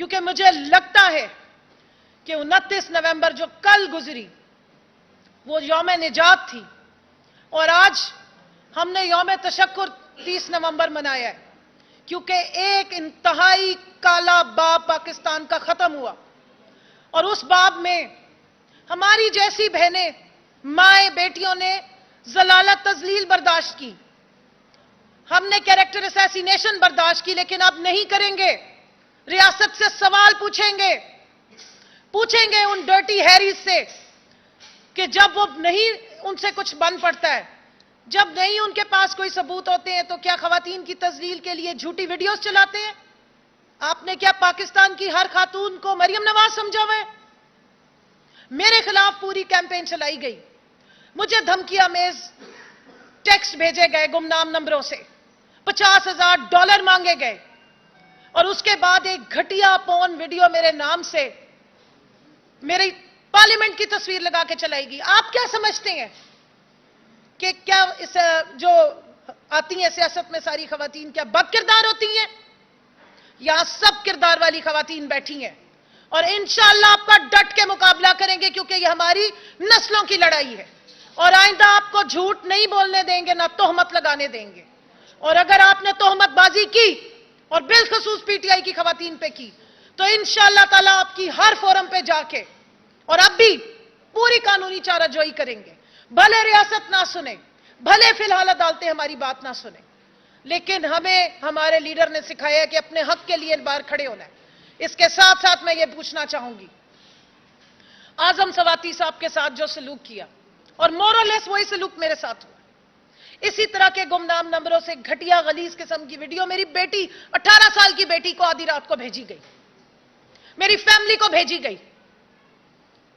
क्योंकि मुझे लगता है कि 29 नवंबर जो कल गुजरी वो यौम निजात थी और आज हमने यौम तशक्कुर 30 नवंबर मनाया है, क्योंकि एक इंतहाई काला बाब पाकिस्तान का खत्म हुआ और उस बाब में हमारी जैसी बहनें, माएं, बेटियों ने जलालत तजलील बर्दाश्त की, हमने कैरेक्टर असैसिनेशन बर्दाश्त की, लेकिन अब नहीं करेंगे। रियासत से सवाल पूछेंगे उन डर्टी हैरीज से कि जब वो नहीं उनसे कुछ बन पड़ता है, जब नहीं उनके पास कोई सबूत होते हैं, तो क्या खवातीन की तजलील के लिए झूठी वीडियोस चलाते हैं? आपने क्या पाकिस्तान की हर खातून को मरियम नवाज समझा हुआ है? मेरे खिलाफ पूरी कैंपेन चलाई गई, मुझे धमकियां मेज टेक्स्ट भेजे गए गुमनाम नंबरों से, $50,000 मांगे गए और उसके बाद एक घटिया पोर्न वीडियो मेरे नाम से मेरी पार्लियामेंट की तस्वीर लगा के चलाएगी। आप क्या समझते हैं कि क्या इस जो आती हैं सियासत में सारी खवातीन क्या बद किरदार होती हैं? यहां सब किरदार वाली खवातीन बैठी हैं और इंशाअल्लाह आपका डट के मुकाबला करेंगे, क्योंकि ये हमारी नस्लों की लड़ाई है और आइंदा आपको झूठ नहीं बोलने देंगे, ना तोहमत लगाने देंगे। और अगर आपने तोहमतबाजी की और बिलखसूस पीटीआई की खवातीन पे की, तो इंशाअल्लाह ताला आपकी हर फोरम पे जाके और अब भी पूरी कानूनी चाराजोई करेंगे। भले रियासत ना सुने, भले फिलहाल अदालतें हमारी बात ना सुने, लेकिन हमें हमारे लीडर ने सिखाया कि अपने हक के लिए बाहर खड़े होना है। इसके साथ साथ मैं ये पूछना चाहूंगी, आजम सवाती साहब के साथ जो सलूक किया, और मोरलेस वही सलूक मेरे साथ हुआ, इसी तरह के गुमनाम नंबरों से घटिया गलीज किस्म की वीडियो मेरी बेटी 18 साल की बेटी को आधी रात को भेजी गई, मेरी फैमिली को भेजी गई,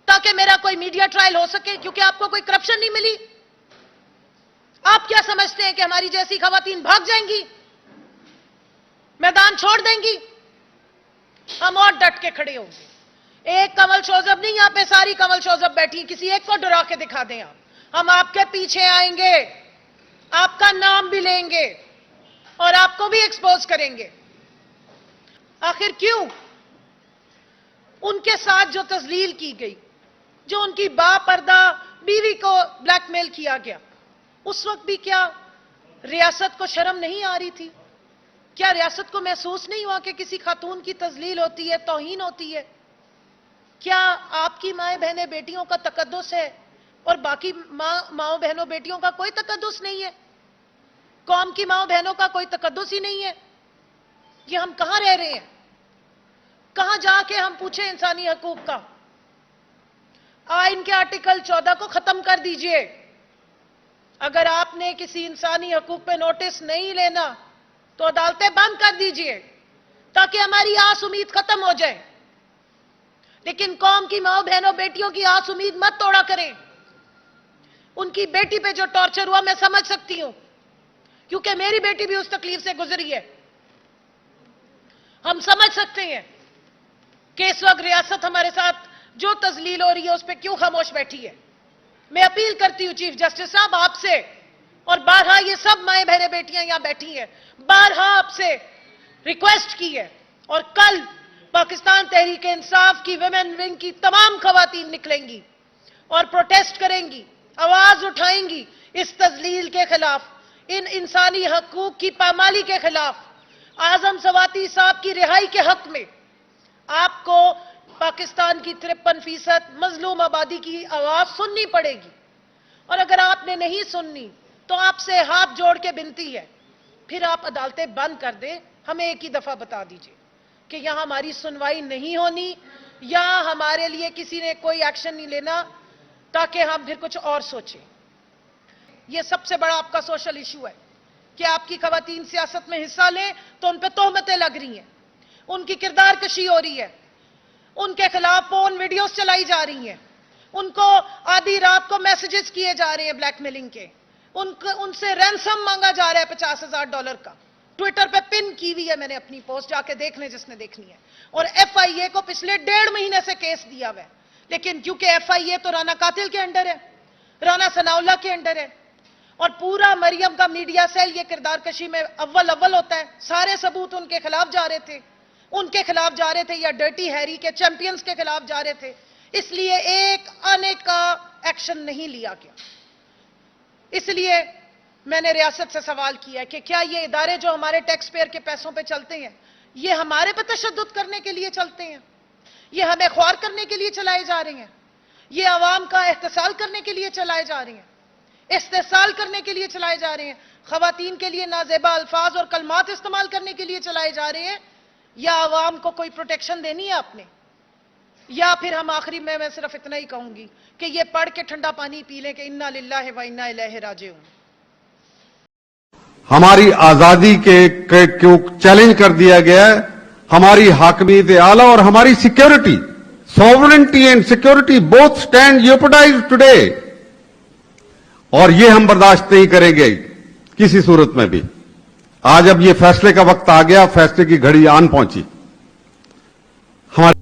ताकि मेरा कोई मीडिया ट्रायल हो सके, क्योंकि आपको कोई करप्शन नहीं मिली। आप क्या समझते हैं कि हमारी जैसी खवातीन भाग जाएंगी, मैदान छोड़ देंगी? हम और डट के खड़े होंगे। एक कमल शोजब नहीं, यहां पे सारी कमल शोजब बैठी, किसी एक को डरा के दिखा दें आप, हम आपके पीछे आएंगे, आपका नाम भी लेंगे और आपको भी एक्सपोज करेंगे। आखिर क्यों उनके साथ जो तजलील की गई, जो उनकी बापर्दा बीवी को ब्लैकमेल किया गया, उस वक्त भी क्या रियासत को शर्म नहीं आ रही थी? क्या रियासत को महसूस नहीं हुआ कि किसी खातून की तजलील होती है, तौहीन होती है? क्या आपकी माएं, बहनें, बेटियों का तकद्दुस है और बाकी माओ बहनों बेटियों का कोई तकद्दुस नहीं है? कौम की माओ बहनों का कोई तकद्दुस ही नहीं है? ये हम कहां रह रहे हैं? कहां जाके हम पूछे इंसानी हकूक का? आइन के आर्टिकल 14 को खत्म कर दीजिए। अगर आपने किसी इंसानी हकूक पे नोटिस नहीं लेना तो अदालतें बंद कर दीजिए, ताकि हमारी आस उम्मीद खत्म हो जाए। लेकिन कौम की माओ बहनों बेटियों की आस उम्मीद मत तोड़ा करें। उनकी बेटी पे जो टॉर्चर हुआ मैं समझ सकती हूं, क्योंकि मेरी बेटी भी उस तकलीफ से गुजरी है। हम समझ सकते हैं कि इस वक्त रियासत हमारे साथ जो तजलील हो रही है उस पर क्यों खामोश बैठी है। मैं अपील करती हूं चीफ जस्टिस साहब आपसे, और बारहा ये सब माएं बहनें बेटियां यहां बैठी हैं, बारहा आपसे रिक्वेस्ट की है, और कल पाकिस्तान तहरीक इंसाफ की विमेन विंग की तमाम खवातीन निकलेंगी और प्रोटेस्ट करेंगी, आवाज उठाएंगी इस तजलील के खिलाफ, इन इंसानी हकूक की पामाली के खिलाफ, आजम सवाती साहब की रिहाई के हक में। आपको पाकिस्तान की 53% मजलूम आबादी की आवाज सुननी पड़ेगी, और अगर आपने नहीं सुननी तो आपसे हाथ जोड़ के विनती है, फिर आप अदालतें बंद कर दें। हमें एक ही दफा बता दीजिए कि यहां हमारी सुनवाई नहीं होनी, या हमारे लिए किसी ने कोई एक्शन नहीं लेना, ताकि हम फिर कुछ और सोचें। यह सबसे बड़ा आपका सोशल इशू है कि आपकी खवातीन सियासत में हिस्सा लें तो उन पर तोहमतें लग रही हैं, उनकी किरदार कशी हो रही है, उनके खिलाफ पोर्न वीडियोस चलाई जा रही हैं, उनको आधी रात को मैसेजेस किए जा रहे हैं ब्लैकमेलिंग के, उनसे रैंसम मांगा जा रहा है $50,000 का। ट्विटर पे पिन की हुई है मैंने अपनी पोस्ट, जाके देख लें जिसने देखनी है। और FIA को पिछले 1.5 महीने से केस दिया हुआ है, लेकिन क्योंकि FIA तो राना कातिल के अंडर है, राना सनाउल्लाह के अंडर है, और पूरा मरियम का मीडिया सेल ये किरदार कशी में अव्वल होता है। सारे सबूत उनके खिलाफ जा रहे थे, उनके खिलाफ जा रहे थे या डर्टी हैरी के चैंपियंस के खिलाफ जा रहे थे, इसलिए एक आने का एक्शन नहीं लिया गया। इसलिए मैंने रियासत से सवाल किया कि क्या ये इदारे जो हमारे टैक्स पेयर के पैसों पे चलते हैं, ये हमारे पे तशद्दुद करने के लिए चलते हैं? ये हमें ख्वार करने के लिए चलाए जा रहे हैं? ये आवाम का एहतसाल करने के लिए चलाए जा रहे हैं, इस्तेसाल करने के लिए चलाए जा रहे हैं, खवातीन के लिए नाजेबा अल्फाज और कलमात इस्तेमाल करने के लिए चलाए जा रहे हैं, या आवाम को कोई प्रोटेक्शन देनी है आपने? या फिर हम आखिरी में मैं सिर्फ इतना ही कहूंगी कि ये पढ़ के ठंडा पानी पी लें कि इन्ना लिल्लाहि व इन्ना इलैहि राजिऊन। हमारी आजादी के क्यों चैलेंज कर दिया गया है, हमारी हाकमियत आला और हमारी security, sovereignty and security both stand jeopardized today, और ये हम बर्दाश्त नहीं करेंगे किसी सूरत में भी। आज अब ये फैसले का वक्त आ गया, फैसले की घड़ी आन पहुंची। हमारे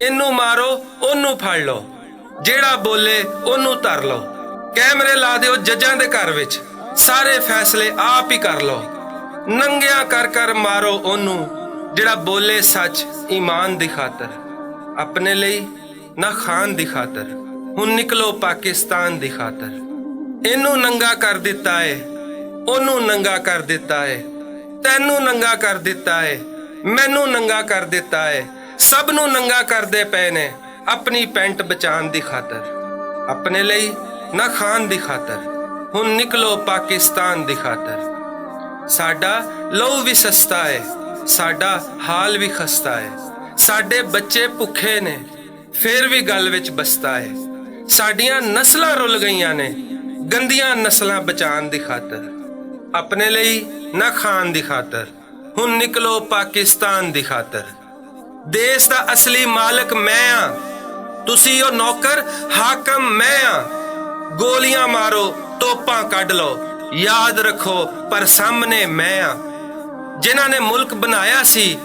ਇਹਨੂੰ ਮਾਰੋ ਉਹਨੂੰ ਫੜ ਲਓ, ਜਿਹੜਾ ਬੋਲੇ ਉਹਨੂੰ ਧਰ ਲਓ, ਕੈਮਰੇ ਲਾ ਦਿਓ ਜੱਜਾਂ ਦੇ ਘਰ ਵਿੱਚ, ਸਾਰੇ ਫੈਸਲੇ ਆਪ ਹੀ ਕਰ ਲਓ, ਨੰਗਿਆਂ ਕਰ ਕਰ ਮਾਰੋ ਉਹਨੂੰ ਜਿਹੜਾ ਬੋਲੇ ਸੱਚ ਈਮਾਨ ਦੀ ਖਾਤਰ, ਆਪਣੇ ਲਈ ਨਾ ਖਾਨ ਦੀ ਖਾਤਰ, ਹੁਣ ਨਿਕਲੋ ਪਾਕਿਸਤਾਨ ਦੀ ਖਾਤਰ। ਇਹਨੂੰ ਨੰਗਾ ਕਰ ਦਿੱਤਾ ਏ, ਉਹਨੂੰ ਨੰਗਾ ਕਰ ਦਿੱਤਾ ਏ, ਤੈਨੂੰ ਨੰਗਾ ਕਰ ਦਿੱਤਾ ਏ, ਮੈਨੂੰ ਨੰਗਾ ਕਰ ਦਿੱਤਾ ਏ, ਸਭ ਨੂੰ ਨੰਗਾ ਕਰਦੇ ਪਏ ਨੇ ਆਪਣੀ ਪੈਂਟ ਬਚਾਉਣ ਦੀ ਖਾਤਰ, ਆਪਣੇ ਲਈ ਨਾ ਖਾਨ ਦੀ ਖਾਤਰ, ਹੁਣ ਨਿਕਲੋ ਪਾਕਿਸਤਾਨ ਦੀ ਖਾਤਰ। ਸਾਡਾ ਲਹੂ ਵੀ ਸਸਤਾ ਏ, ਸਾਡਾ ਹਾਲ ਵੀ ਖਸਤਾ ਏ, ਸਾਡੇ ਬੱਚੇ ਭੁੱਖੇ ਨੇ ਫਿਰ ਵੀ ਗੱਲ ਵਿੱਚ ਬਸਤਾ ਏ, ਸਾਡੀਆਂ ਨਸਲਾਂ ਰੁੱਲ ਗਈਆਂ ਨੇ ਗੰਦੀਆਂ ਨਸਲਾਂ ਬਚਾਉਣ ਦੀ ਖਾਤਰ, ਆਪਣੇ ਲਈ ਨਾ ਖਾਨ ਦੀ ਖਾਤਰ, ਹੁਣ ਨਿਕਲੋ ਪਾਕਿਸਤਾਨ ਦੀ ਖਾਤਰ। ਦੇਸ਼ ਦਾ ਅਸਲੀ ਮਾਲਕ ਮੈਂ ਆ, ਤੁਸੀਂ ਉਹ ਨੌਕਰ ਹਾਕਮ ਮੈਂ ਆ, ਗੋਲੀਆਂ ਮਾਰੋ ਤੋਪਾਂ ਕੱਢ ਲਓ, ਯਾਦ ਰੱਖੋ ਪਰ ਸਾਹਮਣੇ ਮੈਂ ਆ, ਜਿਨ੍ਹਾਂ ਨੇ ਮੁਲਕ ਬਣਾਇਆ ਸੀ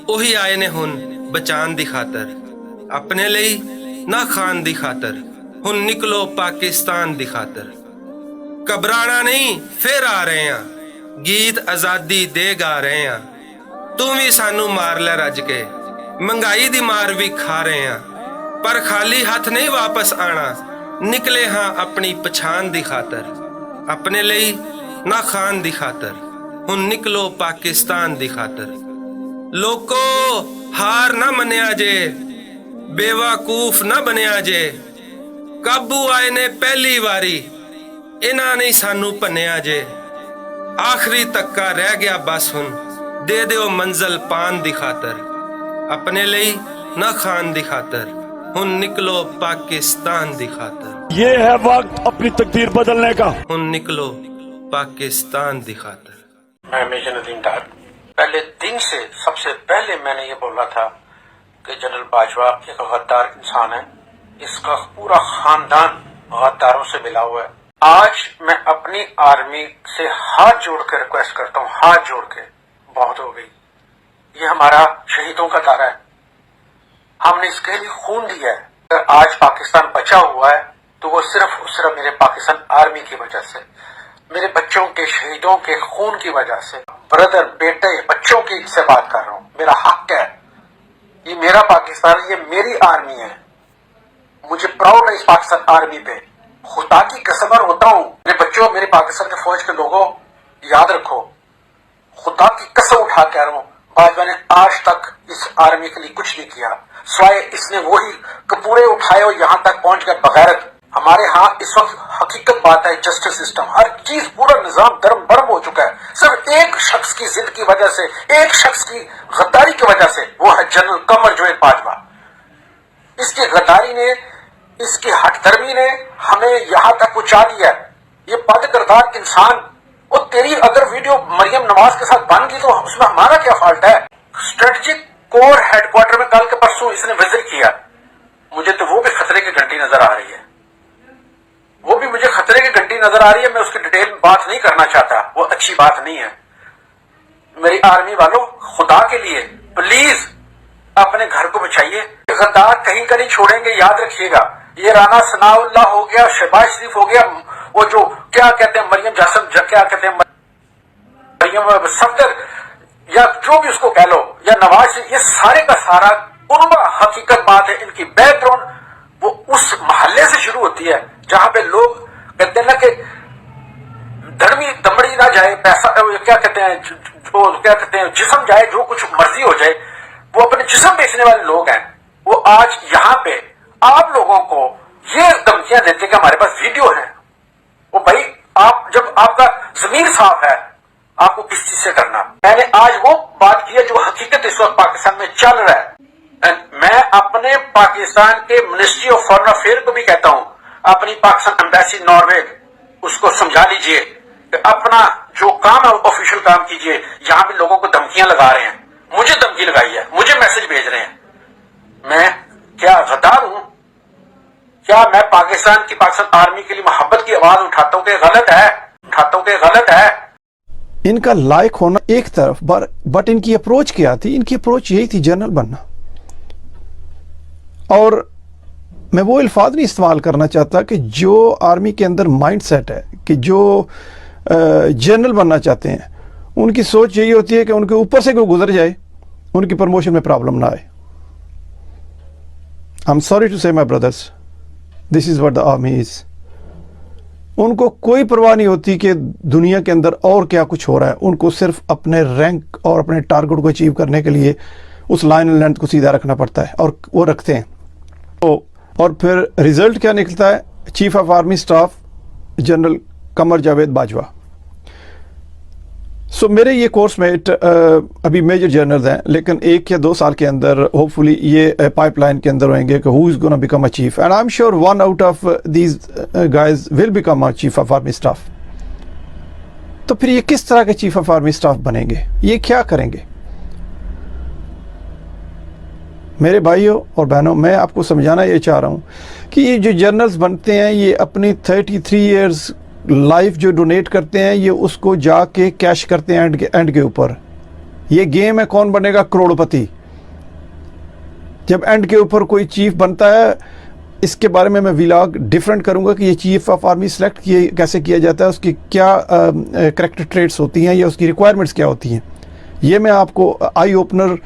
ਉਹੀ ਆਏ ਨੇ ਹੁਣ ਬਚਾਉਣ ਦੀ ਖਾਤਰ, ਆਪਣੇ ਲਈ ਨਾ ਖਾਨ ਦੀ ਖਾਤਰ, ਹੁਣ ਨਿਕਲੋ ਪਾਕਿਸਤਾਨ ਦੀ ਖਾਤਰ। ਘਬਰਾਣਾ ਨਹੀਂ ਫਿਰ ਆ ਰਹੇ ਆ, ਗੀਤ ਆਜ਼ਾਦੀ ਦੇ ਗਾ ਰਹੇ ਆ, ਤੂੰ ਵੀ ਸਾਨੂੰ ਮਾਰ ਲੈ ਰੱਜ ਕੇ, ਮਹਿੰਗਾਈ ਦੀ ਮਾਰ ਵੀ ਖਾ ਰਹੇ ਆ, ਪਰ ਖਾਲੀ ਹੱਥ ਨਹੀਂ ਵਾਪਸ ਆਣਾ, ਨਿਕਲੇ ਹਾਂ ਆਪਣੀ ਪਛਾਣ ਦੀ ਖਾਤਰ, ਆਪਣੇ ਲਈ ਨਾ ਖਾਨ ਦੀ ਖਾਤਰ, ਹੁਣ ਨਿਕਲੋ ਪਾਕਿਸਤਾਨ ਦੀ ਖਾਤਰ। ਲੋਕੋ ਹਾਰ ਨਾ ਮੰਨਿਆ ਜੇ, ਬੇਵਕੂਫ ਨਾ ਬਣਿਆ ਜੇ, ਕਾਬੂ ਆਏ ਨੇ ਪਹਿਲੀ ਵਾਰੀ, ਇਹਨਾਂ ਨੇ ਸਾਨੂੰ ਭੰਨਿਆ ਜੇ, ਆਖਰੀ ਤੱਕਾ ਰਹਿ ਗਿਆ ਬਸ ਹੁਣ, ਦੇ ਦਿਓ ਮੰਜ਼ਲ ਪਾਨ ਦੀ ਖਾਤਰ, ਆਪਣੇ ਲਈ ਨਾ ਖਾਨ ਦੀ ਖਾਤਰ, हुन निकलो पाकिस्तान दी खातर। ये है वक्त अपनी तकदीर बदलने का। हुन निकलो पाकिस्तान दी खातर। मैं मेजर नदीम डार, पहले दिन से सबसे पहले मैंने ये बोला था कि जनरल बाजवा एक गद्दार इंसान है, इसका पूरा खानदान गद्दारों से मिला हुआ है। आज मैं अपनी आर्मी से हाथ जोड़ के रिक्वेस्ट करता हूँ, हाथ जोड़ के, बहुत हो गई, ये हमारा शहीदों का तारा है, हमने इसके लिए खून दिया है। अगर आज पाकिस्तान बचा हुआ है तो वो सिर्फ मेरे पाकिस्तान आर्मी की वजह से, मेरे बच्चों के शहीदों के खून की वजह से। ब्रदर, बेटे, बच्चों की से बात कर रहा हूँ, मेरा हक है, ये मेरा पाकिस्तान है, ये मेरी आर्मी है, मुझे प्राउड है इस पाकिस्तान आर्मी पे। खुदा की कसम होता हूँ, मेरे बच्चों, मेरे पाकिस्तान के फौज के लोगों, याद रखो, खुदा की कसम उठा कह रहा हूँ, बाजवा ने आज तक इस आर्मी के लिए कुछ नहीं किया, स्वाय इसने वही कपूरे उठाए और यहाँ तक पहुंच गए बगैरत। हमारे यहाँ इस वक्त हकीकत बात है, जस्टिस सिस्टम, हर चीज, पूरा निजाम धर्म भरम हो चुका है, सिर्फ एक शख्स की जिद की वजह से, एक शख्स की गद्दारी की वजह से, वो है जनरल कमर जावेद बाजवा। इसकी गद्दारी ने, इसकी हठधर्मी ने हमें यहां तक पहुंचा दिया। ये बद किरदार इंसान, वो तेरी अगर वीडियो मरियम नवाज के साथ बन गई तो उसमें हमारा क्या फॉल्ट है? स्ट्रेटेजिक कोर हेडक्वार्टर में कल के परसों इसने विजिट किया, मुझे तो वो भी खतरे की घंटी नजर आ रही है, वो भी मुझे खतरे की घंटी नजर आ रही है। मैं उसकी डिटेल में बात नहीं करना चाहता, वो अच्छी बात नहीं है। मेरी आर्मी वालों, खुदा के लिए प्लीज अपने घर को बचाइए, गद्दार कहीं का नहीं छोड़ेंगे, याद रखिएगा। ये राना सनाउल्लाह हो गया, शहबाज शरीफ हो गया, वो जो क्या कहते हैं मरियम जासम, क्या कहते हैं मरियम सफदर, या जो भी उसको कह लो, या नवाज शरीफ, ये सारे का सारा उनका हकीकत बात है, इनकी बैकग्राउंड वो उस मोहल्ले से शुरू होती है जहां पे लोग कहते हैं ना कि धर्मी दमड़ी ना जाए, पैसा क्या कहते हैं, जो क्या कहते हैं जिस्म जाए, जो कुछ मर्जी हो जाए, वो अपने जिस्म बेचने वाले लोग हैं। वो आज यहाँ पे आप लोगों को ये धमकियां देते कि हमारे पास वीडियो है। वो भाई, आप जब आपका जमीर साफ है, आपको किस चीज से डरना? मैंने आज वो बात की है जो हकीकत इस वक्त पाकिस्तान में चल रहा है। मैं अपने पाकिस्तान के मिनिस्ट्री ऑफ फॉरेन अफेयर को भी कहता हूं, अपनी पाकिस्तान एम्बेसी नॉर्वे, उसको समझा लीजिए कि अपना जो काम है ऑफिशियल काम कीजिए। यहां भी लोगों को धमकियां लगा रहे हैं, मुझे धमकी लगाई है, मुझे मैसेज भेज रहे हैं। मैं क्या गद्दार हूं? क्या मैं पाकिस्तान आर्मी के लिए मोहब्बत की आवाज उठाता हूं कि गलत है? इनका लायक होना एक तरफ, बट इनकी अप्रोच क्या थी? इनकी अप्रोच यही थी, जनरल बनना। और मैं वो अल्फाज नहीं इस्तेमाल करना चाहता कि जो आर्मी के अंदर माइंड सेट है कि जो जनरल बनना चाहते हैं, उनकी सोच यही होती है कि उनके ऊपर से कोई गुजर जाए, उनकी प्रमोशन में प्रॉब्लम ना आए। आई एम सॉरी टू से my brothers, this is what the army is. उनको कोई परवाह नहीं होती कि दुनिया के अंदर और क्या कुछ हो रहा है, उनको सिर्फ अपने रैंक और अपने टारगेट को अचीव करने के लिए उस लाइन एंड लेंथ को सीधा रखना पड़ता है, और वो रखते हैं। और फिर रिजल्ट क्या निकलता है? Chief of army staff general Qamar Javed Bajwa. So मेरे ये कोर्स में अभी मेजर जनरल हैं, लेकिन 1 या 2 साल के अंदर होपफुली ये पाइपलाइन के अंदर होंगे कि who is gonna become a chief, and I am sure one out of these guys will become a chief of army staff. तो फिर ये किस तरह के चीफ ऑफ आर्मी स्टाफ बनेंगे? ये क्या करेंगे? मेरे भाइयों और बहनों, मैं आपको समझाना ये चाह रहा हूँ कि ये जो जर्नल्स बनते हैं, ये अपनी 33 इयर्स लाइफ जो डोनेट करते हैं, ये उसको जाके कैश करते हैं एंड के ऊपर। ये गेम है कौन बनेगा करोड़पति। जब एंड के ऊपर कोई चीफ बनता है, इसके बारे में मैं व्लॉग डिफरेंट करूंगा कि ये चीफ ऑफ आर्मी सेलेक्ट कैसे किया जाता है, उसकी क्या कैरेक्टर ट्रेट्स होती हैं या उसकी रिक्वायरमेंट्स क्या होती हैं। ये मैं आपको eye opener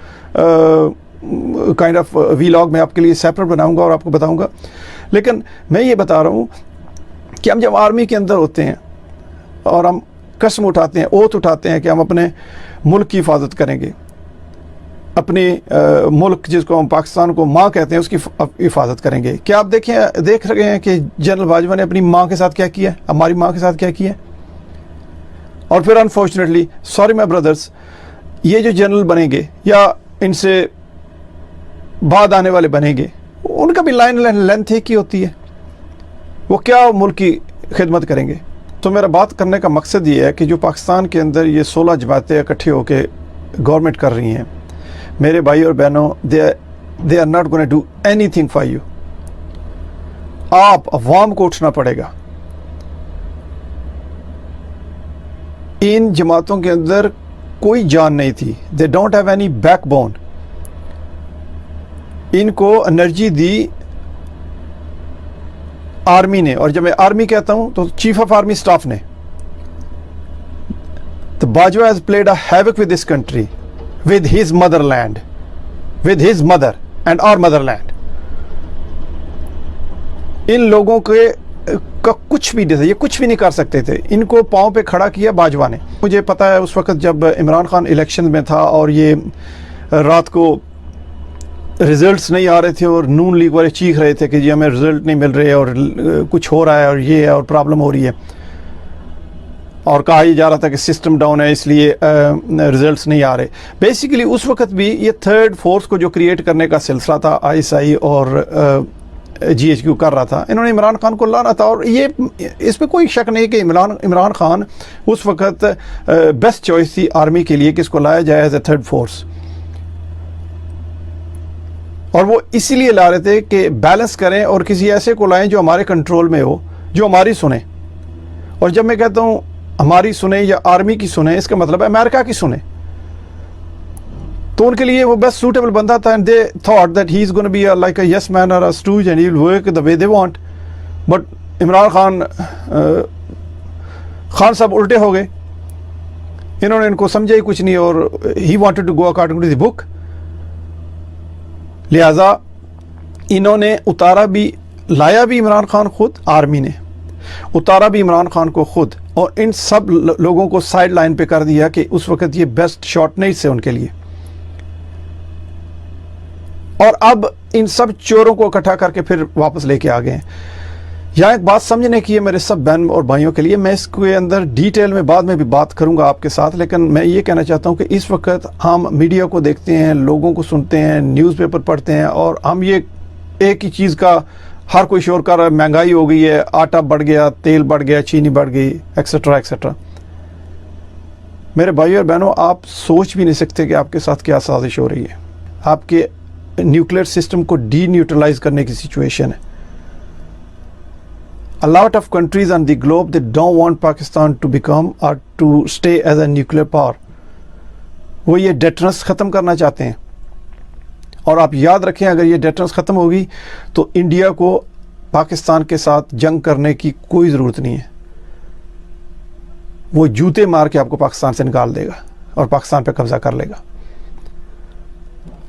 kind of vlog में आपके लिए सेपरेट बनाऊंगा और आपको बताऊंगा। लेकिन मैं ये बता रहा हूँ कि हम जब आर्मी के अंदर होते हैं और हम कसम उठाते हैं, ओथ उठाते हैं कि हम अपने मुल्क की हिफाजत करेंगे, अपने मुल्क जिसको हम पाकिस्तान को माँ कहते हैं उसकी हिफाजत करेंगे। क्या आप देख रहे हैं कि जनरल बाजवा ने अपनी माँ के साथ क्या किया है, हमारी माँ के साथ क्या किया है? और फिर अनफॉर्चुनेटली, सॉरी माय ब्रदर्स, ये जो जनरल बनेंगे या इनसे बाद आने वाले बनेंगे, उनका भी लाइन लेंथ एक ही होती है, वो क्या मुल्क की खिदमत करेंगे। तो मेरा बात करने का मकसद ये है कि जो पाकिस्तान के अंदर ये 16 जमातें इकट्ठे होकर गवर्नमेंट कर रही हैं, मेरे भाई और बहनों, they are not gonna do anything for you. आप अवाम को उठना पड़ेगा। इन जमातों के अंदर कोई जान नहीं थी, they don't have any backbone. इनको एनर्जी दी आर्मी ने, और जब मैं आर्मी कहता हूं तो चीफ ऑफ आर्मी स्टाफ ने। तो Bajwa has played a havoc with this country, with his motherland, with his mother and our motherland. इन लोगों के का कुछ भी नहीं, ये कुछ भी नहीं कर सकते थे। इनको पांव पे खड़ा किया बाजवा ने। मुझे पता है उस वक्त जब इमरान खान इलेक्शन में था और ये रात को रिजल्ट्स नहीं आ रहे थे और नून लीग वाले चीख रहे थे कि जी हमें रिजल्ट नहीं मिल रहे और कुछ हो रहा है और ये है और प्रॉब्लम हो रही है, और कहा ही जा रहा था कि सिस्टम डाउन है इसलिए रिजल्ट्स नहीं आ रहे। बेसिकली उस वक्त भी ये थर्ड फोर्स को जो क्रिएट करने का सिलसिला था ISI और GHQ कर रहा था, इन्होंने इमरान खान को लाना था। और ये इस पर कोई शक नहीं कि इमरान खान उस वक्त बेस्ट चॉइस थी आर्मी के लिए कि इसको लाया जाए एज ए थर्ड फोर्स। और वो इसीलिए ला रहे थे कि बैलेंस करें और किसी ऐसे को लाएं जो हमारे कंट्रोल में हो, जो हमारी सुने। और जब मैं कहता हूं हमारी सुने या आर्मी की सुने, इसका मतलब है अमेरिका की सुने। तो उनके लिए वो बेस्ट सूटेबल बंदा था, and they thought that he is gonna be like a yes man और a stooge and he will work the way they want. But Imran Khan sahab उल्टे हो गए, इन्होंने इनको समझा ही कुछ नहीं और ही wanted to go according to the book. लिहाजा इन्होंने उतारा भी, लाया भी इमरान खान खुद, आर्मी ने उतारा भी इमरान खान को खुद, और इन सब लोगों को साइड लाइन पे कर दिया कि उस वक्त ये बेस्ट शॉट नहीं थे उनके लिए। और अब इन सब चोरों को इकट्ठा करके फिर वापस लेके आ गए। यहाँ एक बात समझने की है मेरे सब बहन और भाइयों के लिए, मैं इसके अंदर डिटेल में बाद में भी बात करूंगा आपके साथ, लेकिन मैं ये कहना चाहता हूँ कि इस वक्त हम मीडिया को देखते हैं, लोगों को सुनते हैं, न्यूज़पेपर पढ़ते हैं, और हम ये एक ही चीज़ का हर कोई शोर कर रहा है, महंगाई हो गई है, आटा बढ़ गया, तेल बढ़ गया, चीनी बढ़ गई, एक्सेट्रा एक्सेट्रा। मेरे भाइयों और बहनों, आप सोच भी नहीं सकते कि आपके साथ क्या साजिश हो रही है। आपके न्यूक्लियर सिस्टम को डी न्यूट्रलाइज करने की सिचुएशन है। A lot of countries on the globe, they don't want Pakistan to become or to stay as a nuclear power. वो ये डेटरेंस ख़त्म करना चाहते हैं। और आप याद रखें, अगर ये डेटरेंस ख़त्म होगी तो इंडिया को पाकिस्तान के साथ जंग करने की कोई ज़रूरत नहीं है। वो जूते मार के आपको पाकिस्तान से निकाल देगा और पाकिस्तान पे कब्ज़ा कर लेगा।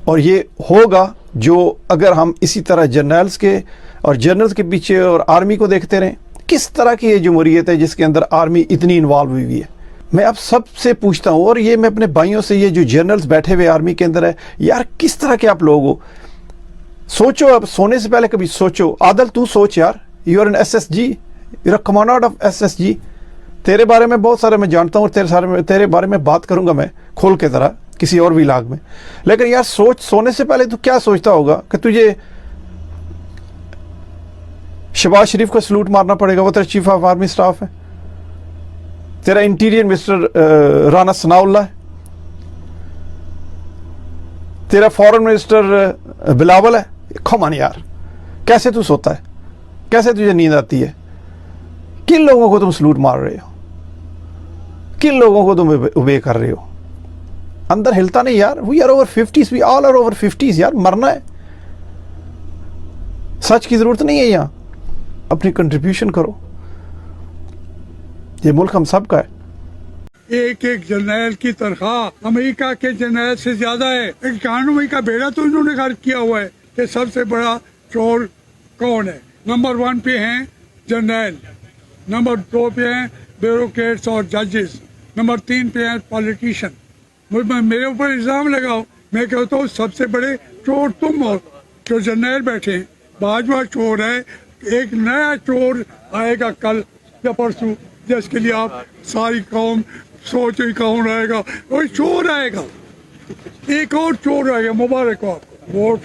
और ये होगा जो अगर हम इसी तरह जर्नल्स के पीछे और आर्मी को देखते रहें। किस तरह की ये जमहूरियत है जिसके अंदर आर्मी इतनी इन्वॉल्व हुई है। मैं अब सबसे पूछता हूँ, और ये मैं अपने भाइयों से, ये जो जर्नल्स बैठे हुए आर्मी के अंदर है, यार किस तरह के आप लोग हो। सोचो, अब सोने से पहले कभी सोचो। आदल तू सोच यार, you are an SSG, you are commander of SSG। तेरे बारे में बहुत सारे मैं जानता हूँ और तेरे बारे में बात करूंगा मैं खोल के तरह किसी और व्लॉग में। लेकिन यार सोच, सोने से पहले तू क्या सोचता होगा कि तुझे शहबाज शरीफ को सलूट मारना पड़ेगा, वो तेरा चीफ ऑफ आर्मी स्टाफ है। तेरा इंटीरियर मिनिस्टर राना सनाउल्लाह है। तेरा फॉरेन मिनिस्टर बिलावल है। कमान यार, कैसे तू सोता है, कैसे तुझे नींद आती है? किन लोगों को तुम सलूट मार रहे हो, किन लोगों को तुम ओबे कर रहे हो? अंदर हिलता नहीं यार। We are over 50s, we all are over 50s यार। मरना है, सच की जरूरत नहीं है। यहाँ अपनी कंट्रीब्यूशन करो, ये मुल्क हम सब का है। एक एक जर्नैल की तनख्वाह अमेरिका के जर्नैल से ज्यादा है। इकानवे का बेड़ा तो इन्होंने खर्च किया हुआ है कि सबसे बड़ा चोर कौन है। नंबर 1 पे हैं जर्नैल, नंबर 2 पे हैं ब्यूरोक्रेट्स और जजेस, नंबर 3 पे हैं पॉलिटिशियन। मेरे ऊपर इल्जाम लगाओ, मैं कहता हूँ सबसे बड़े चोर तुम हो जो जर्नैल बैठे हैं। बाजवा चोर है, एक नया चोर आएगा कल या परसों जिसके लिए आप सारी कौम सोच रही कौन आएगा। वही चोर आएगा, एक और चोर आएगा। मुबारक हो आपको, वोट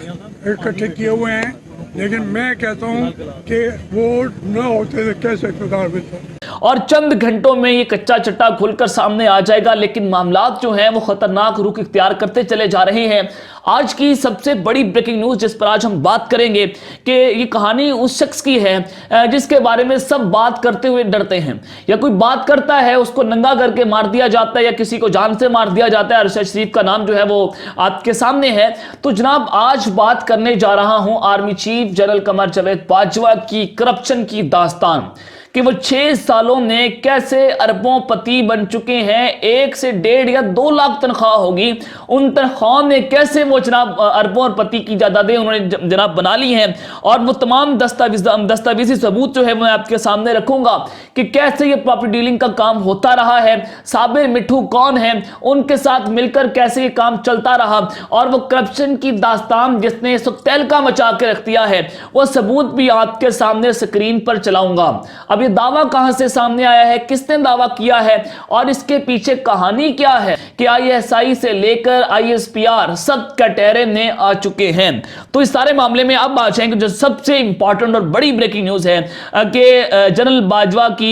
इकट्ठे किए हुए हैं, लेकिन मैं कहता हूँ कि वोट न होते तो कैसे इक़्तिदार मिलता। और चंद घंटों में ये कच्चा चट्टा खुलकर सामने आ जाएगा, लेकिन मामलात जो हैं वो खतरनाक रुख इख्तियार करते चले जा रहे हैं। आज की सबसे बड़ी ब्रेकिंग न्यूज जिस पर आज हम बात करेंगे कि ये कहानी उस शख्स की है जिसके बारे में सब बात करते हुए डरते हैं, या कोई बात करता है उसको नंगा करके मार दिया जाता है या किसी को जान से मार दिया जाता है। अरशद शरीफ का नाम जो है वो आपके सामने है। तो जनाब आज बात करने जा रहा हूं army chief general Qamar Javed Bajwa की करप्शन की दास्तान, कि वो 6 सालों में कैसे अरबों पति बन चुके हैं। 1 से 1.5 या 2 लाख तनख्वाह होगी, उन तनख्वाह में कैसे वो जनाब अरबों और पति की जायदादें उन्होंने जनाब बना ली हैं। और वो तमाम दस्तावेजी सबूत जो है मैं आपके सामने रखूंगा कि कैसे ये प्रॉपर्टी डीलिंग का काम होता रहा है, साबिर मिट्ठू कौन है, उनके साथ मिलकर कैसे ये काम चलता रहा, और वो करप्शन की दास्तान जिसने तहलका मचा के रख दिया है वो सबूत भी आपके सामने स्क्रीन पर चलाऊंगा। अब ये दावा कहां से सामने आया है, किसने दावा किया है और इसके पीछे कहानी क्या है कि ISI से लेकर ISPR सब कटहरे में आ चुके हैं। तो इस सारे मामले में अब आ जाएंगे जो सबसे इंपॉर्टेंट और बड़ी ब्रेकिंग न्यूज है कि जनरल बाजवा की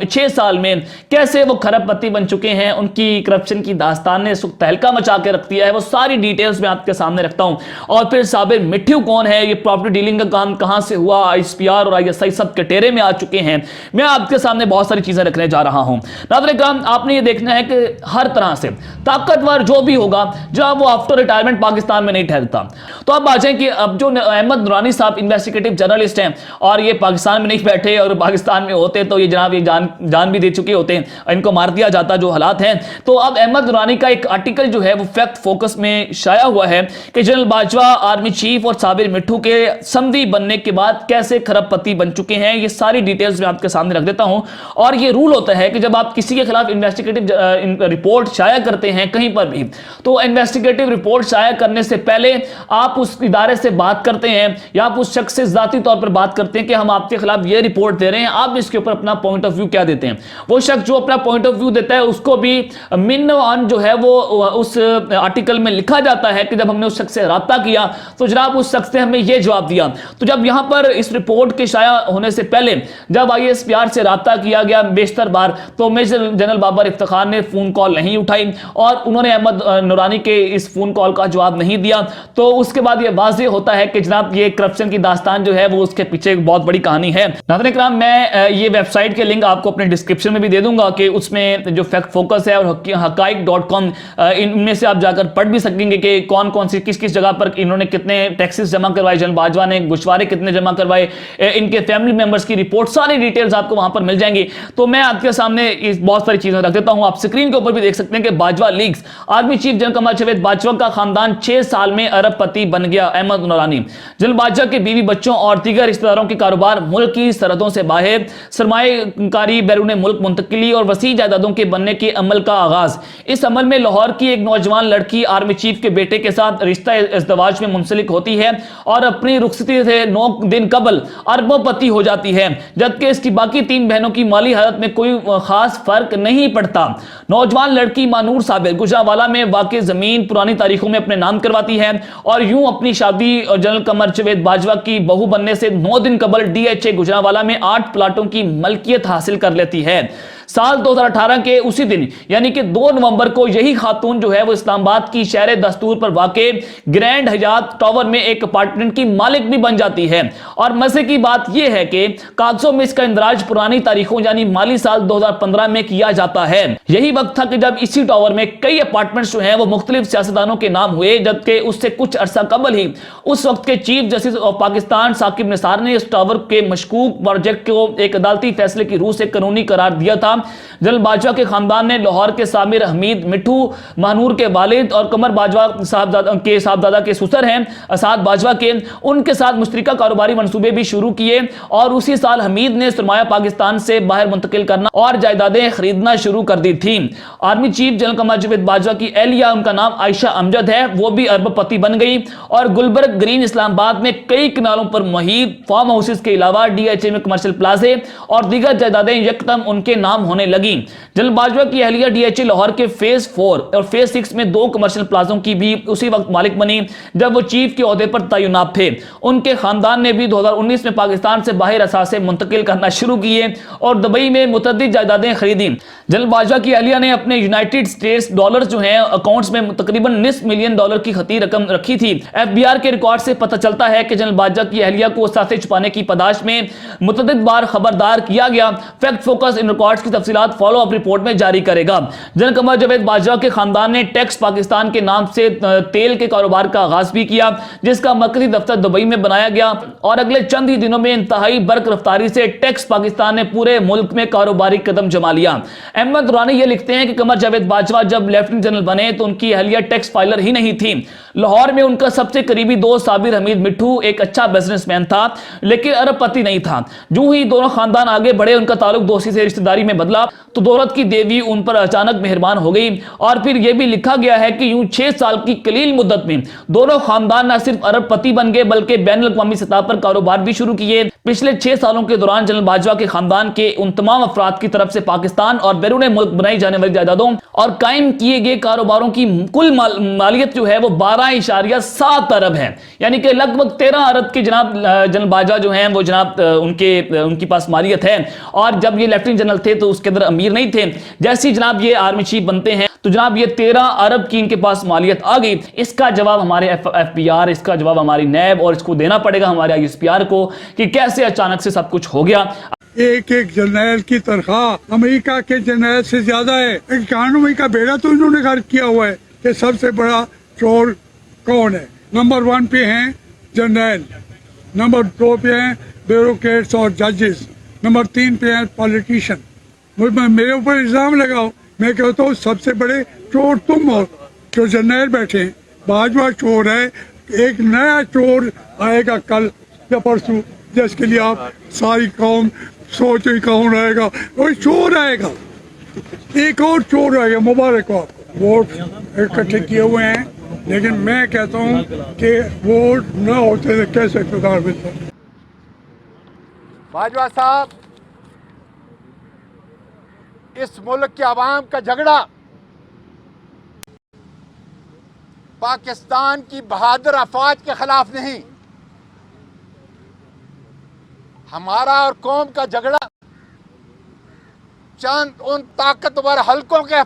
6 साल में कैसे वो खरबपति बन चुके हैं, उनकी करप्शन की दास्तान ने तहलका मचा के रख दिया है। वो सारी डिटेल्स मैं आपके सामने रखता हूं। और फिर साबिर मिट्ठू कौन है, ये प्रॉपर्टी डीलिंग का काम कहां से हुआ, ISPR और ISI सब कटहरे में आ चुके हैं। मैं आपके सामने बहुत सारी चीजें रखने जा रहा हूं। नाज़रीन आपने ये देखना है कि हर तरह से ताकतवर जो भी होगा जब वो आफ्टर रिटायरमेंट पाकिस्तान में नहीं ठहरता। तो अब आ जाए कि अब जो अहमद नुरानी साहब इन्वेस्टिगेटिव जर्नलिस्ट हैं और ये पाकिस्तान में नहीं बैठे, और पाकिस्तान में होते तो ये जनाब ये जान भी दे चुके होते हैं, इनको मार दिया जाता जो हालात हैं। तो अब अहमद नुरानी का एक आर्टिकल जो है वो फैक्ट फोकस में शाया हुआ है कि जनरल बाजवा आर्मी चीफ और साबिर मिट्ठू के समधी बनने के बाद कैसे खरबपति बन चुके हैं। ये सारी डिटेल्स मैं आपके सामने रख देता हूं। और ये रूल होता है कि जब आप किसी के खिलाफ इन्वेस्टिगेटिव रिपोर्ट शाया करते हैं कहीं पर भी, तो इन्वेस्टिगेटिव रिपोर्ट शाया करने से पहले आप उस इदारे से बात करते हैं या आप उस शख्स से जाती तौर पर बात करते हैं कि हम आपके खिलाफ ये रिपोर्ट दे रहे हैं, आप इसके ऊपर अपना पॉइंट ऑफ व्यू क्या देते हैं। वो शख्स जो अपना पॉइंट ऑफ व्यू देता है उसको भी मिन जो है वो उस आर्टिकल में लिखा जाता है कि जब हमने उस शख्स से राब्ता किया तो जनाब उस शख्स ने हमें ये जवाब दिया। तो जब यहां पर इस रिपोर्ट के शाया होने से पहले जब ISPR से राब्ता किया गया बेशतर बार, तो मेजर जनरल बाबर इफ्तिखार ने फोन कॉल नहीं उठाई और उन्होंने अहमद नुरानी के इस फोन कॉल का जवाब नहीं दिया। तो उसके बाद यह वाज़ेह होता है कि जनाब ये करप्शन की दास्तान जो है वो उसके पीछे एक बहुत बड़ी कहानी है। नाज़रीन किराम मैं ये वेबसाइट के लिंक आपको अपने डिस्क्रिप्शन में भी दे दूंगा कि उसमें जो फैक्ट फोकस है और हकाइक.com इनमें से आप जाकर पढ़ भी सकेंगे कि कौन कौन सी किस किस जगह पर इन्होंने कितने टैक्सेस जमा करवाए, जनरल बाजवा ने गुशवारे कितने जमा करवाए, इनके फैमिली मेंबर्स की रिपोर्ट, सारी डिटेल्स आपको वहां पर मिल जाएंगी। तो मैं आपके सामने इस बहुत सारी चीजें रख देता हूं। आप स्क्रीन के ऊपर भी देख सकते हैं कि Bajwa leaks, army chief general Qamar Javed Bajwa का खानदान 6 साल में अरबपति बन गया। अहमद नुरानी जनरल बाजवा के बीवी बच्चों और दीगर रिश्तेदारों के कारोबार मुल्क की सरहदों से बाहर, सरमाएकारी बैरून मुल्क मुंतकिली और वसी जायदादों के बनने के अमल का आगाज। इस अमल में लाहौर की एक नौजवान लड़की आर्मी चीफ के बेटे के साथ रिश्ता इज़्दिवाज में मुंसलिक होती है और अपनी रुखसती से 9 दिन कबल अरबोपति हो जाती है, जबकि इसकी बाकी 3 बहनों की माली हालत में कोई खास फर्क नहीं पड़ता। नौजवान लड़की मानूर साबिर गुजरावाला में वाक़ई जमीन पुरानी तारीखों में अपने नाम करवाती है और यूं अपनी शादी जनरल कमर जावेद बाजवा की बहू बनने से 9 दिन कबल DHA गुजरावाला में 8 प्लाटों की मलकियत हासिल कर लेती है। साल 2018 के उसी दिन यानी कि 2 नवंबर को यही खातून जो है वो इस्लामाबाद की शहर दस्तूर पर वाक़े ग्रैंड हयात टावर में एक अपार्टमेंट की मालिक भी बन जाती है। और मजे की बात यह है कि कागजों में इसका इंदराज पुरानी तारीखों यानी माली साल 2015 में किया जाता है। यही वक्त था कि जब इसी टावर में कई अपार्टमेंट्स जो हैं वो मुख्तलिफ सियासतदानों के नाम हुए, जबकि उससे कुछ अरसा कबल ही उस वक्त के chief justice of Pakistan Saqib Nisar ने इस टावर के मशकूक प्रोजेक्ट को एक अदालती फैसले की रूह से कानूनी करार दिया था। जनरल बाजवा के खानदान ने लाहौर के साबिर हमीद मिट्ठू महानूर के वालिद और कमर बाजवा साहबजादा के ससुर हैं असाद बाजवा के, उनके साथ मुश्तरका कारोबारी मंसूबे भी शुरू किए और उसी साल हमीद ने सरमाया पाकिस्तान से बाहर मुंतकिल करना और जायदादें खरीदना शुरू कर दी थी। Army chief general Qamar Javed Bajwa की एहलिया, उनका नाम आयशा अमजद है, वो भी अरबपति बन गई और गुलबर्ग ग्रीन इस्लामाबाद में कई किनारों पर मुहित फार्म हाउसेस के अलावा DHA में कमर्शियल प्लाजे और दीगर जायदादें यकदम उनके नाम होने लगी। जनरल बाजवा की अहलिया DHA लाहौर के फेज 4 और फेज 6 में 2 कमर्शियल प्लाजों की भी उसी वक्त मालिक बनी जब वो चीफ के ओहदे पर तैनात थे। उनके खानदान ने भी 2019 में पाकिस्तान से बाहर असासे मुंतकिल करना शुरू किए और दुबई में मुतअद्दिद जायदादें खरीदी। जनरल बाजवा की अहलिया ने अपने यूनाइटेड स्टेट्स डॉलर जो हैं अकाउंट्स में तकरीबन $19 मिलियन की खती रकम रखी थी। FBI के रिकॉर्ड से पता चलता है कि जनरल बाजवा की अहलिया को असासे छुपाने की पदाश में मुतअद्दिद बार खबरदार किया गया। फैक्ट फोकस इन रिकॉर्ड्स की तफसीलात फॉलो अप रिपोर्ट में जारी करेगा। जनरल कमर जावेद बाजवा के खानदान ने टैक्स पाकिस्तान के नाम से तेल के कारोबार का आगाज भी किया, जिसका मरकजी दफ्तर दुबई में बनाया गया और अगले चंद ही दिनों में इंतहाई बर्क रफ्तारी से टैक्स पाकिस्तान ने पूरे मुल्क में कारोबारी कदम जमा लिया। अहमद दुरानी ये लिखते हैं कि कमर जावेद बाजवा जब लेफ्टिनेंट जनरल बने तो उनकी अहलिया टैक्स फाइलर ही नहीं थी। लाहौर में उनका सबसे करीबी दोस्त साबिर हमीद मिट्ठू एक अच्छा बिजनेसमैन था, लेकिन अरबपति नहीं था। जो ही दोनों खानदान आगे बढ़े, उनका ताल्लुक दोस्ती से रिश्तेदारी में बदला तो दौलत की देवी उन पर अचानक मेहरबान हो गई। और फिर यह भी लिखा गया है कि यूं 6 साल की कलील मुद्दत में दोनों खानदान न सिर्फ अरबपति बन गए बल्कि बैनुल अक़वामी सतह पर कारोबार भी शुरू किए। पिछले 6 सालों के दौरान जनरल बाजवा के खानदान के उन तमाम अफराद की तरफ से पाकिस्तान और बैरून मुल्क बनाई जाने वाली जायदादों और कायम किए गए कारोबारों की कुल मालियत जो है वो 12.7 अरब है, यानी कि लगभग 13 अरब के जनाब जनरल बाजवा जो हैं वो जनाब उनकी पास मालियत है। और जब ये लेफ्टिनेंट जनरल थे तो उसके अंदर अमीर नहीं थे। जैसे ही जनाब ये आर्मी चीफ बनते हैं तो जनाब ये 13 अरब की इनके पास मालियत आ गई। इसका जवाब हमारे FBR, इसका जवाब हमारी नैब और इसको देना पड़ेगा हमारे ISPR को कि कैसे अचानक से सब कुछ हो गया। एक जनरल की तनख्वाह अमेरिका के जनरल से ज्यादा है। इकोनॉमी का बेड़ा तो इन्होंने खर्च किया हुआ है कि सबसे बड़ा चोर कौन है। नंबर 1 पे हैं जनरल, नंबर 2 पे हैं ब्यूरोक्रेट्स और जजेस, नंबर 3 पे हैं पॉलिटिशियन। मेरे ऊपर इल्जाम लगाओ, मैं कहता हूँ सबसे बड़े चोर तुम हो जो जनरल बैठे हैं। बाजवा चोर है, एक नया चोर आएगा कल या परसों जिसके लिए आप सारी कौम सोच रही कौन आएगा, वही चोर आएगा। एक और चोर आएगा, मुबारक हो आपको। वोट इकट्ठे किए हुए हैं, लेकिन मैं कहता हूँ कि वोट न होते तो कैसे इक़्तिदार मिलता। बाजवा साहब, इस मुल्क के अवाम का झगड़ा पाकिस्तान की बहादुर अफवाज के खिलाफ नहीं, हमारा और कौम का झगड़ा चंद उन ताकतवर हलकों के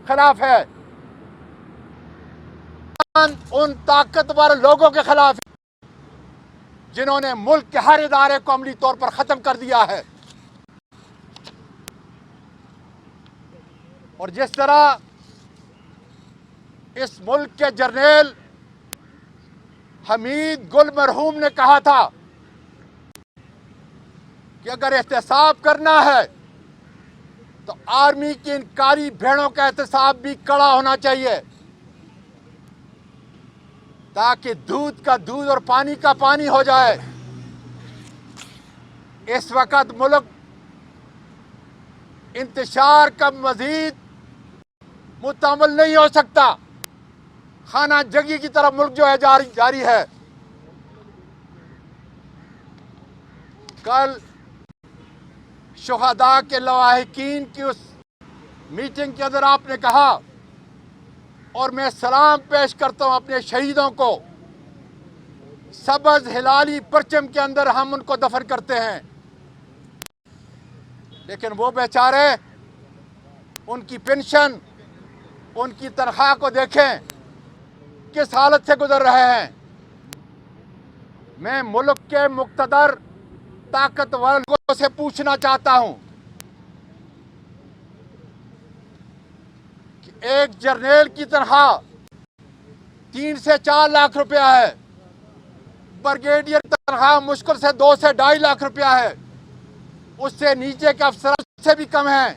खिलाफ है, उन ताकतवर लोगों के खिलाफ जिन्होंने मुल्क के हर इदारे को अमली तौर पर खत्म कर दिया है। और जिस तरह इस मुल्क के जर्नल हमीद गुल मरहूम ने कहा था कि अगर एहतसाब करना है तो आर्मी की इन कारी भेड़ों का एहतसाब भी कड़ा होना चाहिए, ताकि दूध का दूध और पानी का पानी हो जाए। इस वक्त मुल्क इंतशार का मजीद मुतअम्मल नहीं हो सकता। खाना जगी की तरफ मुल्क जो है जारी है। कल शुहदा के लवाहिकीन की उस मीटिंग के अंदर आपने कहा, और मैं सलाम पेश करता हूं अपने शहीदों को, सबज हिलाली परचम के अंदर हम उनको दफन करते हैं, लेकिन वो बेचारे उनकी पेंशन, उनकी तनख्वाह को देखें किस हालत से गुजर रहे हैं। मैं मुल्क के मुक्तदर ताकतवर लोगों से पूछना चाहता हूं कि एक जर्नल की तनख्वाह 3 से 4 लाख रुपया है, ब्रिगेडियर की तनख्वाह मुश्किल से 2 से 2.5 लाख रुपया है, उससे नीचे के अफसर से भी कम है।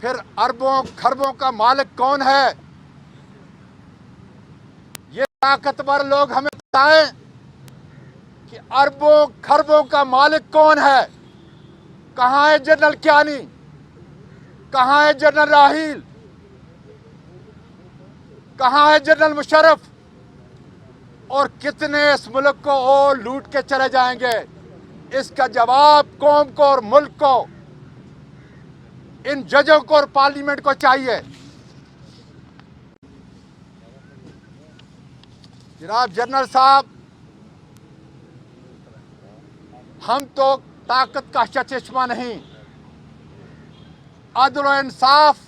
फिर अरबों खरबों का मालिक कौन है? ये ताकतवर लोग हमें बताएं कि अरबों खरबों का मालिक कौन है। कहाँ है जनरल कियानी, कहाँ है जनरल राहील, कहाँ है जनरल मुशर्रफ, और कितने इस मुल्क को और लूट के चले जाएंगे? इसका जवाब कौम को और मुल्क को इन जजों को और पार्लियामेंट को चाहिए। जनाब जनरल साहब, हम तो ताकत का चश्मा नहीं, अदल और इंसाफ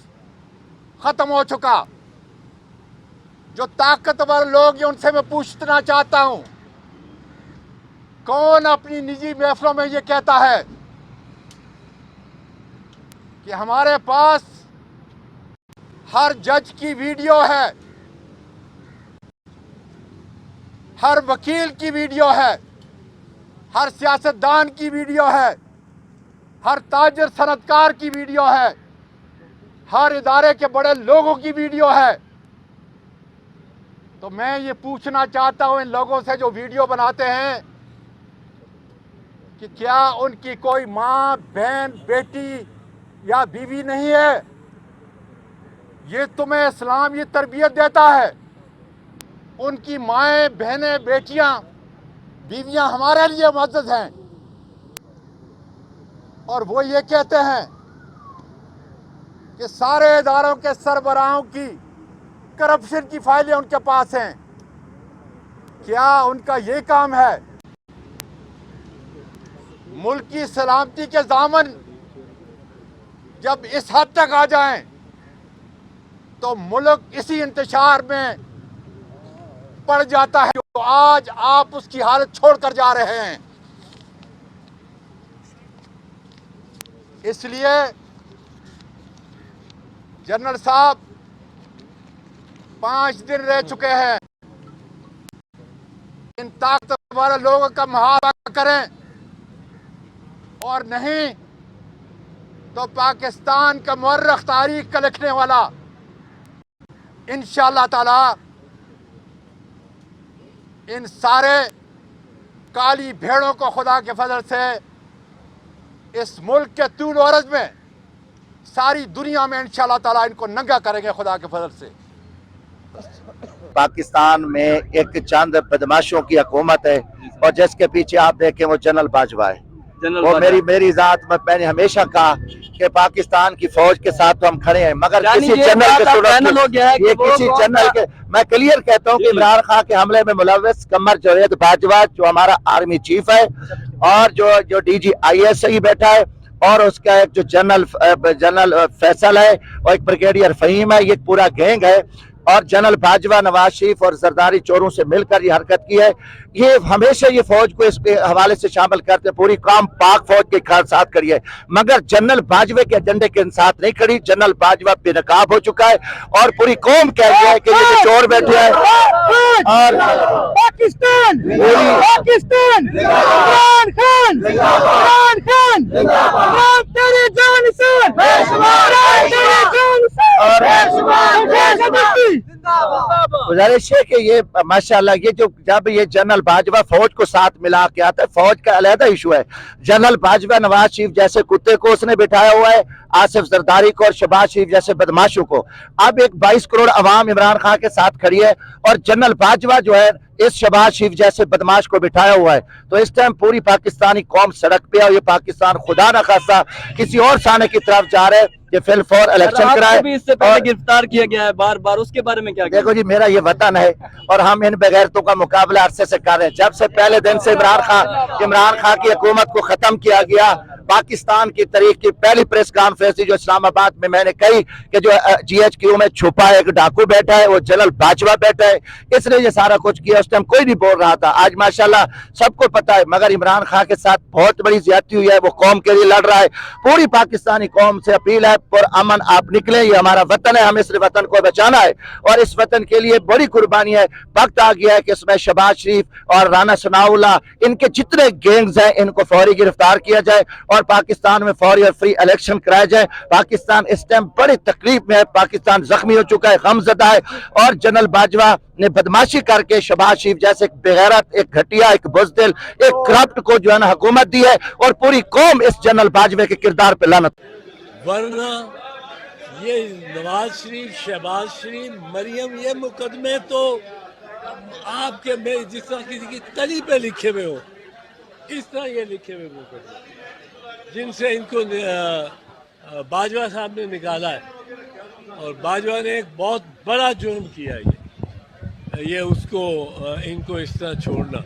खत्म हो चुका। जो ताकतवर लोग हैं उनसे मैं पूछना चाहता हूं, कौन अपनी निजी महफिलों में ये कहता है कि हमारे पास हर जज की वीडियो है, हर वकील की वीडियो है, हर सियासतदान की वीडियो है, हर ताजर सनतकार की वीडियो है, हर इदारे के बड़े लोगों की वीडियो है। तो मैं ये पूछना चाहता हूं इन लोगों से जो वीडियो बनाते हैं कि क्या उनकी कोई माँ, बहन, बेटी या बीवी नहीं है? ये तुम्हें इस्लाम ये तरबियत देता है। उनकी माएँ, बहनें, बेटियां, बीवियां हमारे लिए मुअज़्ज़ज़ हैं और वो ये कहते हैं कि सारे इदारों के सरबराहों की करप्शन की फाइलें उनके पास हैं। क्या उनका ये काम है? मुल्क की सलामती के दामन जब इस हद तक आ जाएं तो मुल्क इसी इंतशार में पड़ जाता है जो आज आप उसकी हालत छोड़कर जा रहे हैं। इसलिए जनरल साहब, 5 दिन रह चुके हैं, इन ताकतवर लोगों का मुहावरा करें और नहीं तो पाकिस्तान का मुअर्रख तारीख का लिखने वाला इंशाअल्लाह ताला इन सारे काली भेड़ों को खुदा के फजल से इस मुल्क के तूल और अर्ज़ में सारी दुनिया में इंशाअल्लाह ताला इनको नंगा करेंगे खुदा के फजल से। पाकिस्तान में एक चंद बदमाशों की हुकूमत है और जिसके पीछे आप देखें वो जनरल बाजवा है। वो मेरी जात में मैंने हमेशा कहा कि पाकिस्तान की फौज के साथ तो हम खड़े हैं, मगर किसी जनरल के ये किसी जनरल के, मैं क्लियर कहता हूँ कि इमरान खान के हमले में मुलव्वस कमर जवेद बाजवा जो हमारा आर्मी चीफ है और जो डीजी ISI बैठा है और उसका एक जो जनरल फैसल है और एक ब्रिगेडियर फहीम है, ये पूरा गैंग है और जनरल बाजवा, नवाज शरीफ और जरदारी चोरों से मिलकर ये हरकत की है। ये हमेशा ये फौज को इस हवाले से शामिल करते हैं, पूरी काम पाक फौज के साथ करी है, मगर जनरल बाजवे के एजेंडे के साथ नहीं खड़ी। जनरल बाजवा बेनकाब हो चुका है और पूरी कौम कह रही है कि ये जो चोर बैठे हैं और पाकिस्तान गुजारिश है कि ये माशाल्लाह ये जो जब ये जनरल बाजवा फौज को साथ मिला के आता है, फौज का अलहदा इशू है। जनरल बाजवा नवाज शरीफ जैसे कुत्ते को उसने बिठाया हुआ है, आसिफ जरदारी को और शहबाज शरीफ जैसे बदमाशों को। अब एक 22 करोड़ अवाम इमरान खान के साथ खड़ी है और जनरल बाजवा जो है इस शहबाज शरीफ जैसे बदमाश को बिठाया हुआ है। तो इस टाइम पूरी पाकिस्तानी कौम सड़क पे है और ये पाकिस्तान खुदा न खासा किसी और साने की तरफ जा रहे हैं कि फिल फॉर इलेक्शन कराए। इससे पहले गिरफ्तार किया गया है बार बार, उसके बारे में क्या? देखो जी, मेरा ये वतन है और हम इन बेगैरतों का मुकाबला अरसे से कर रहे हैं। जब से पहले दिन से इमरान खान की हुकूमत को खत्म किया गया, पाकिस्तान की तारीख की पहली प्रेस कॉन्फ्रेंस जो इस्लामाबाद में मैंने कही कि जो GHQ में छुपा एक डाकू बैठा है वो जनरल बाजवा बैठा है, इसने ये सारा कुछ किया। उस टाइम कोई नहीं बोल रहा था, आज माशाल्लाह सबको पता है। मगर इमरान खान के साथ बहुत बड़ी ज्यादती हुई है, वो कौम के लिए लड़ रहा है। पूरी पाकिस्तानी कौम से अपील है पर अमन आप निकले, ये हमारा वतन है, हमें इस वतन को बचाना है और इस वतन के लिए बड़ी कुर्बानी है। वक्त आ गया है कि इसमें शहबाज शरीफ और राना सनाउल्लाह इनके जितने गैंग्स हैं इनको फौरी गिरफ्तार किया जाए और पाकिस्तान में फौरी और फ्री इलेक्शन कराए जाए। पाकिस्तान इस टाइम बड़ी तकलीफ में है, पाकिस्तान जख्मी हो चुका है, गमजदा है और जनरल बाजवा ने बदमाशी करके शहबाज शरीफ जैसे एक बेगैरत, एक घटिया, एक बुज़दिल, एक करप्ट को जो है ना हुकूमत दी है और पूरी कौम इस जनरल बाजवे के किरदार पे लानत। वरना ये नवाज शरीफ, शहबाज शरीफ, मरियम, ये मुकदमे तो आपके में जिस तरह किसी की तली पे लिखे हुए हो, इस तरह ये लिखे हुए मुकदमे जिनसे इनको बाजवा साहब ने निकाला है, और बाजवा ने एक बहुत बड़ा जुर्म किया है ये उसको इनको इस तरह छोड़ना।